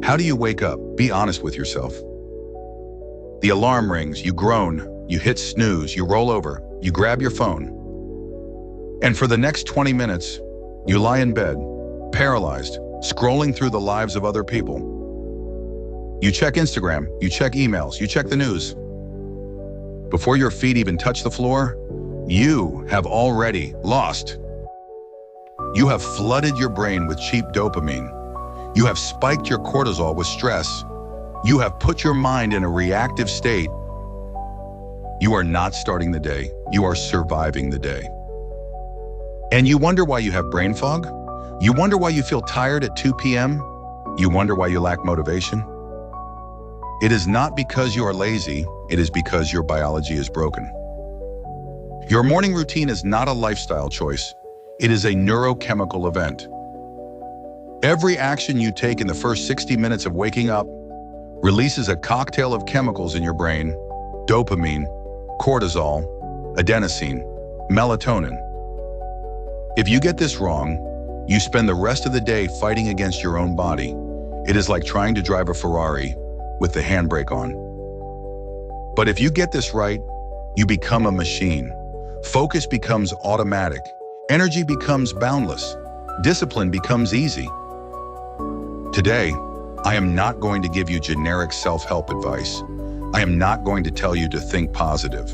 How do you wake up? Be honest with yourself. The alarm rings, you groan, you hit snooze, you roll over, you grab your phone. And for the next 20 minutes, you lie in bed, paralyzed, scrolling through the lives of other people. You check Instagram, you check emails, you check the news. Before your feet even touch the floor, you have already lost. You have flooded your brain with cheap dopamine. You have spiked your cortisol with stress. You have put your mind in a reactive state. You are not starting the day. You are surviving the day. And you wonder why you have brain fog? You wonder why you feel tired at 2 p.m.? You wonder why you lack motivation? It is not because you are lazy. It is because your biology is broken. Your morning routine is not a lifestyle choice. It is a neurochemical event. Every action you take in the first 60 minutes of waking up releases a cocktail of chemicals in your brain: dopamine, cortisol, adenosine, melatonin. If you get this wrong, you spend the rest of the day fighting against your own body. It is like trying to drive a Ferrari with the handbrake on. But if you get this right, you become a machine. Focus becomes automatic. Energy becomes boundless. Discipline becomes easy. Today, I am not going to give you generic self-help advice. I am not going to tell you to think positive.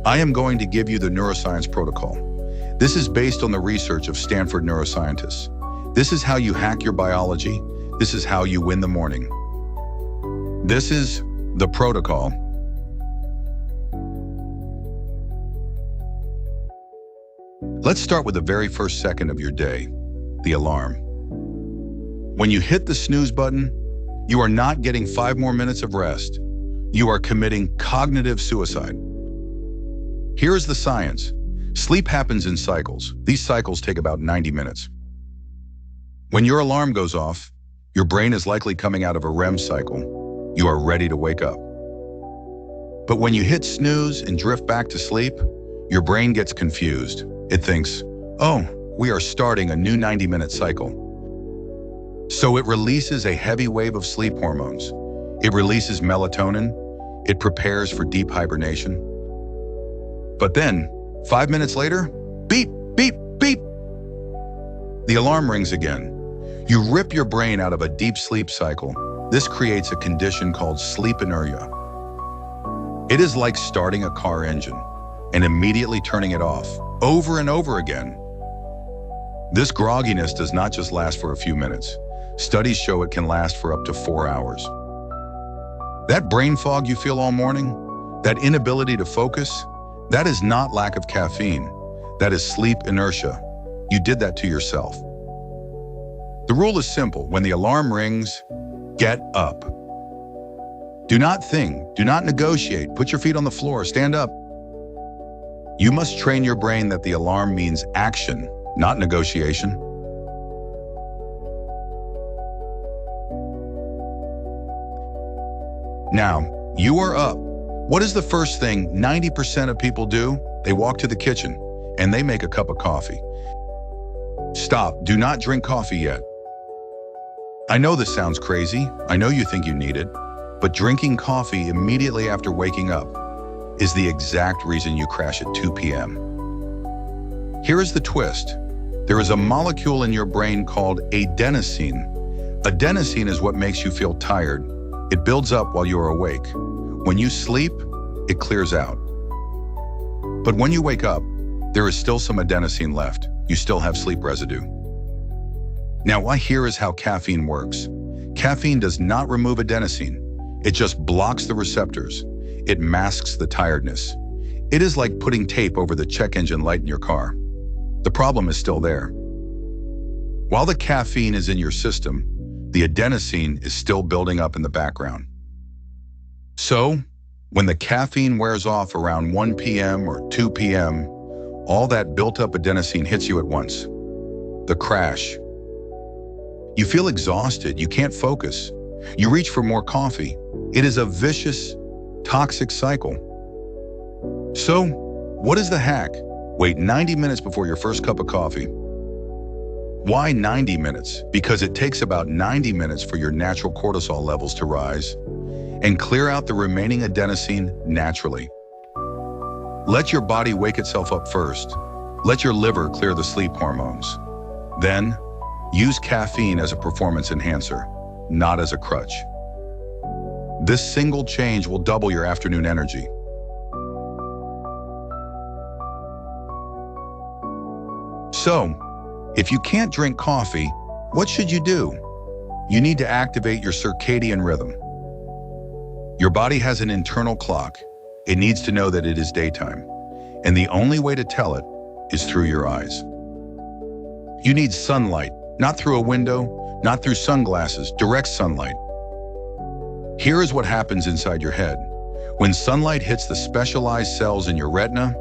I am going to give you the neuroscience protocol. This is based on the research of Stanford neuroscientists. This is how you hack your biology. This is how you win the morning. This is the protocol. Let's start with the very first second of your day, the alarm. When you hit the snooze button, you are not getting 5 more minutes of rest. You are committing cognitive suicide. Here is the science. Sleep happens in cycles. These cycles take about 90 minutes. When your alarm goes off, your brain is likely coming out of a REM cycle. You are ready to wake up. But when you hit snooze and drift back to sleep, your brain gets confused. It thinks, oh, we are starting a new 90-minute cycle. So it releases a heavy wave of sleep hormones. It releases melatonin. It prepares for deep hibernation. But then, 5 minutes later, beep, beep, beep. The alarm rings again. You rip your brain out of a deep sleep cycle. This creates a condition called sleep inertia. It is like starting a car engine and immediately turning it off, over and over again. This grogginess does not just last for a few minutes. Studies show it can last for up to 4 hours. That brain fog you feel all morning, that inability to focus, that is not lack of caffeine. That is sleep inertia. You did that to yourself. The rule is simple. When the alarm rings, get up. Do not think, do not negotiate, put your feet on the floor, stand up. You must train your brain that the alarm means action, not negotiation. Now, you are up. What is the first thing 90% of people do? They walk to the kitchen and they make a cup of coffee. Stop, do not drink coffee yet. I know this sounds crazy. I know you think you need it, but drinking coffee immediately after waking up is the exact reason you crash at 2 p.m. Here is the twist. There is a molecule in your brain called adenosine. Adenosine is what makes you feel tired. It builds up while you are awake. When you sleep, it clears out. But when you wake up, there is still some adenosine left. You still have sleep residue. Now, what here is how caffeine works. Caffeine does not remove adenosine. It just blocks the receptors. It masks the tiredness. It is like putting tape over the check engine light in your car. The problem is still there. While the caffeine is in your system, the adenosine is still building up in the background. So, when the caffeine wears off around 1 p.m. or 2 p.m., all that built-up adenosine hits you at once. The crash. You feel exhausted, you can't focus. You reach for more coffee. It is a vicious, toxic cycle. So, what is the hack? Wait 90 minutes before your first cup of coffee. Why 90 minutes? Because it takes about 90 minutes for your natural cortisol levels to rise and clear out the remaining adenosine naturally. Let your body wake itself up first. Let your liver clear the sleep hormones. Then, use caffeine as a performance enhancer, not as a crutch. This single change will double your afternoon energy. So, if you can't drink coffee, what should you do? You need to activate your circadian rhythm. Your body has an internal clock. It needs to know that it is daytime, and the only way to tell it is through your eyes. You need sunlight, not through a window, not through sunglasses, direct sunlight. Here is what happens inside your head. When sunlight hits the specialized cells in your retina,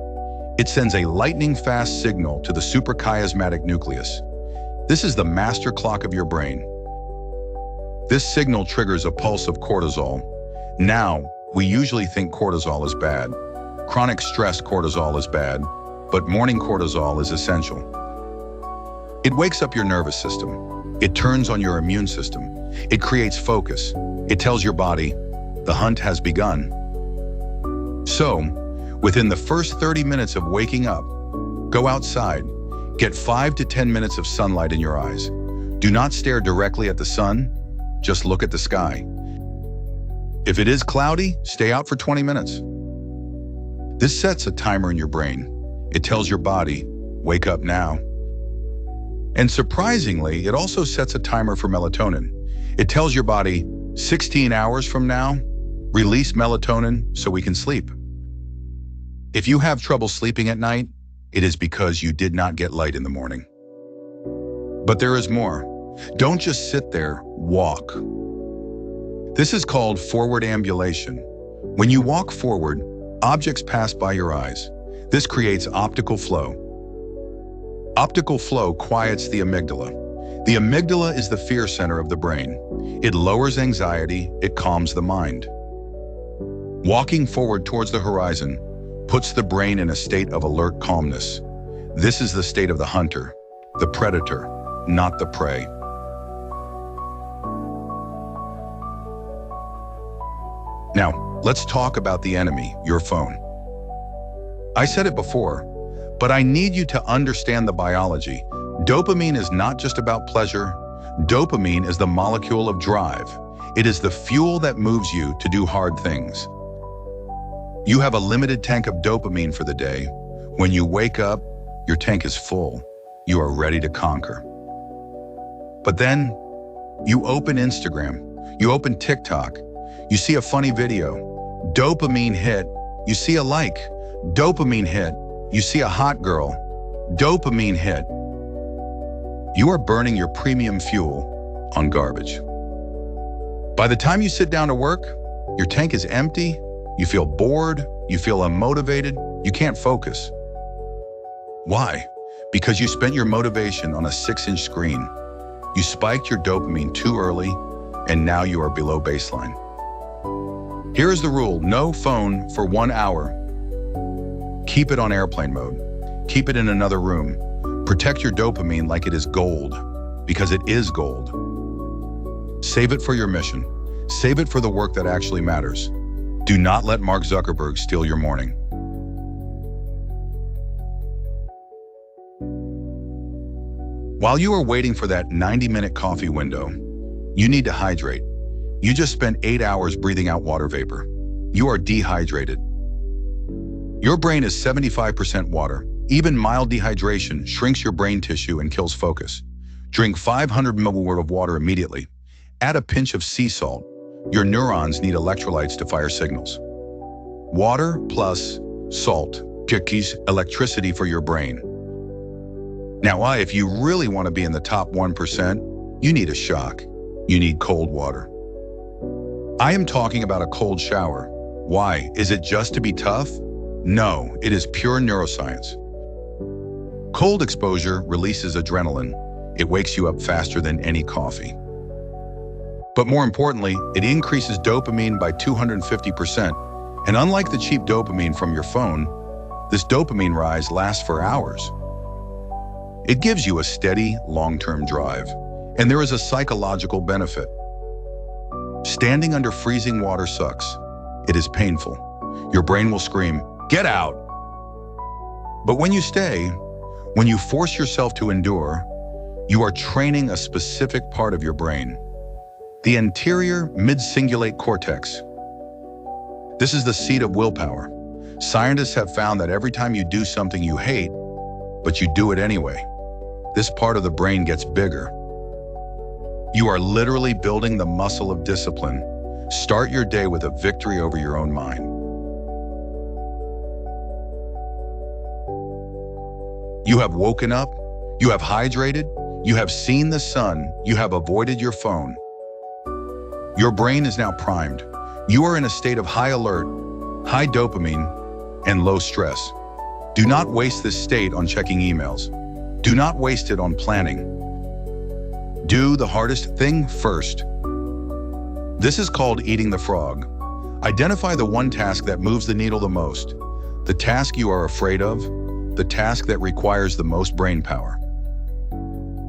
it sends a lightning-fast signal to the suprachiasmatic nucleus. This is the master clock of your brain. This signal triggers a pulse of cortisol. Now, we usually think cortisol is bad. Chronic stress cortisol is bad, but morning cortisol is essential. It wakes up your nervous system. It turns on your immune system. It creates focus. It tells your body, the hunt has begun. So, within the first 30 minutes of waking up, go outside. Get 5 to 10 minutes of sunlight in your eyes. Do not stare directly at the sun. Just look at the sky. If it is cloudy, stay out for 20 minutes. This sets a timer in your brain. It tells your body, wake up now. And surprisingly, it also sets a timer for melatonin. It tells your body, 16 hours from now, release melatonin so we can sleep. If you have trouble sleeping at night, it is because you did not get light in the morning. But there is more. Don't just sit there, walk. This is called forward ambulation. When you walk forward, objects pass by your eyes. This creates optical flow. Optical flow quiets the amygdala. The amygdala is the fear center of the brain. It lowers anxiety, it calms the mind. Walking forward towards the horizon puts the brain in a state of alert calmness. This is the state of the hunter, the predator, not the prey. Now, let's talk about the enemy, your phone. I said it before, but I need you to understand the biology. Dopamine is not just about pleasure. Dopamine is the molecule of drive. It is the fuel that moves you to do hard things. You have a limited tank of dopamine for the day. When you wake up, your tank is full. You are ready to conquer. But then, you open Instagram, you open TikTok, you see a funny video, dopamine hit, you see a like, dopamine hit, you see a hot girl, dopamine hit. You are burning your premium fuel on garbage. By the time you sit down to work, your tank is empty, you feel bored, you feel unmotivated, you can't focus. Why? Because you spent your motivation on a 6-inch screen. You spiked your dopamine too early, and now you are below baseline. Here is the rule: no phone for 1 hour. Keep it on airplane mode. Keep it in another room. Protect your dopamine like it is gold, because it is gold. Save it for your mission. Save it for the work that actually matters. Do not let Mark Zuckerberg steal your morning. While you are waiting for that 90-minute coffee window, you need to hydrate. You just spent 8 hours breathing out water vapor. You are dehydrated. Your brain is 75% water. Even mild dehydration shrinks your brain tissue and kills focus. Drink 500 ml of water immediately. Add a pinch of sea salt. Your neurons need electrolytes to fire signals. Water plus salt gives electricity for your brain. Now, if you really want to be in the top 1%, you need a shock. You need cold water. I am talking about a cold shower. Why? Is it just to be tough? No, it is pure neuroscience. Cold exposure releases adrenaline. It wakes you up faster than any coffee. But more importantly, it increases dopamine by 250%. And unlike the cheap dopamine from your phone, this dopamine rise lasts for hours. It gives you a steady, long-term drive, and there is a psychological benefit. Standing under freezing water sucks. It is painful. Your brain will scream, "Get out!" But when you stay, when you force yourself to endure, you are training a specific part of your brain, the anterior mid-cingulate cortex. This is the seat of willpower. Scientists have found that every time you do something you hate, but you do it anyway, this part of the brain gets bigger. You are literally building the muscle of discipline. Start your day with a victory over your own mind. You have woken up, you have hydrated, you have seen the sun, you have avoided your phone. Your brain is now primed. You are in a state of high alert, high dopamine, and low stress. Do not waste this state on checking emails. Do not waste it on planning. Do the hardest thing first. This is called eating the frog. Identify the one task that moves the needle the most, the task you are afraid of, the task that requires the most brain power.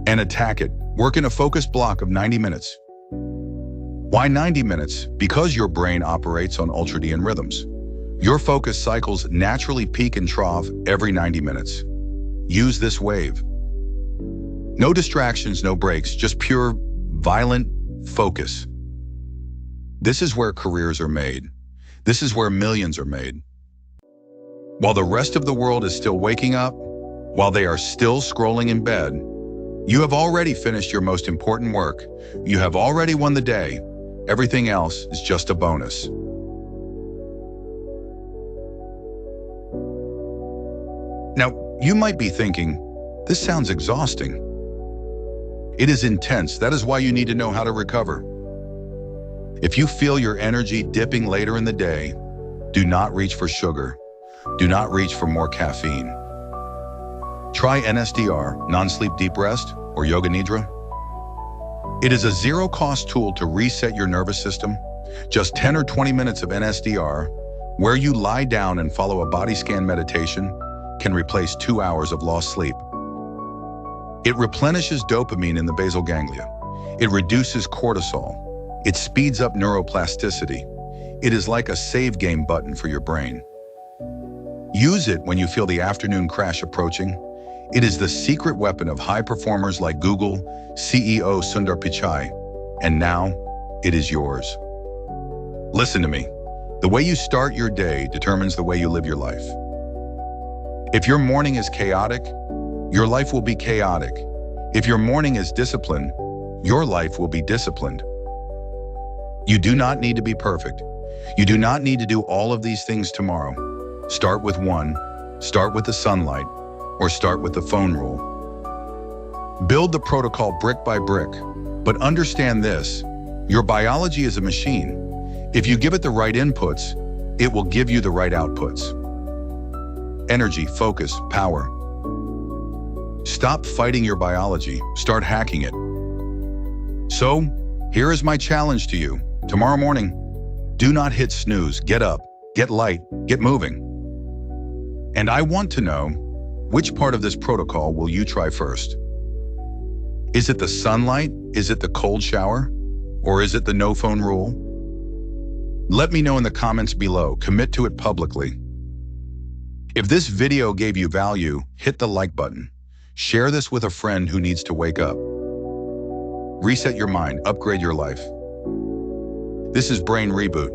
And attack it. Work in a focused block of 90 minutes. Why 90 minutes? Because your brain operates on ultradian rhythms. Your focus cycles naturally peak and trough every 90 minutes. Use this wave. No distractions, no breaks, just pure, violent focus. This is where careers are made. This is where millions are made. While the rest of the world is still waking up, while they are still scrolling in bed, you have already finished your most important work. You have already won the day. Everything else is just a bonus. Now, you might be thinking, this sounds exhausting. It is intense. That is why you need to know how to recover. If you feel your energy dipping later in the day, do not reach for sugar. Do not reach for more caffeine. Try NSDR, non-sleep deep rest, or Yoga Nidra. It is a zero-cost tool to reset your nervous system. Just 10 or 20 minutes of NSDR, where you lie down and follow a body scan meditation, can replace 2 hours of lost sleep. It replenishes dopamine in the basal ganglia. It reduces cortisol. It speeds up neuroplasticity. It is like a save game button for your brain. Use it when you feel the afternoon crash approaching. It is the secret weapon of high performers like Google CEO Sundar Pichai, and now it is yours. Listen to me. The way you start your day determines the way you live your life. If your morning is chaotic, your life will be chaotic. If your morning is disciplined, your life will be disciplined. You do not need to be perfect. You do not need to do all of these things tomorrow. Start with one, start with the sunlight, or start with the phone rule. Build the protocol brick by brick, but understand this, your biology is a machine. If you give it the right inputs, it will give you the right outputs. Energy, focus, power. Stop fighting your biology, start hacking it. So, here is my challenge to you. Tomorrow morning, do not hit snooze. Get up, get light, get moving. And I want to know, which part of this protocol will you try first? Is it the sunlight? Is it the cold shower? Or is it the no phone rule? Let me know in the comments below. Commit to it publicly. If this video gave you value, hit the like button. Share this with a friend who needs to wake up. Reset your mind, upgrade your life. This is Brain Reboot.